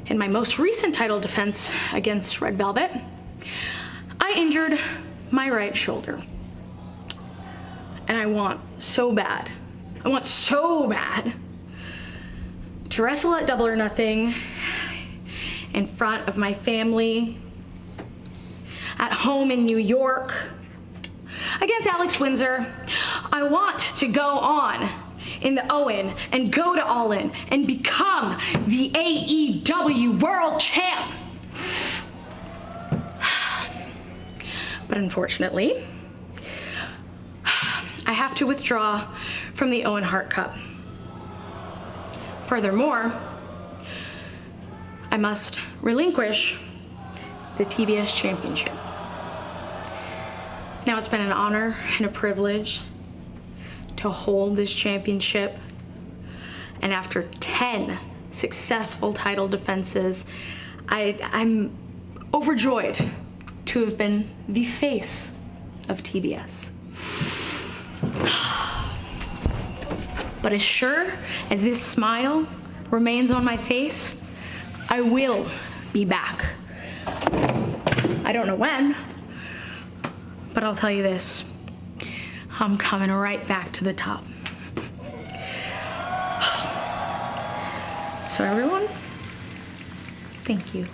In my most recent title defense against Red Velvet, I injured my right shoulder. And I want so bad to wrestle at Double or Nothing in front of my family, at home in New York, against Alex Windsor. I want to go on in the Owen and go to All In and become the AEW World Champ. But unfortunately, I have to withdraw from the Owen Hart Cup. Furthermore, I must relinquish the TBS Championship. Now, it's been an honor and a privilege to hold this championship, and after 10 successful title defenses, I'm overjoyed to have been the face of TBS. But as sure as this smile remains on my face, I will be back. I don't know when, but I'll tell you this, I'm coming right back to the top. So everyone, thank you.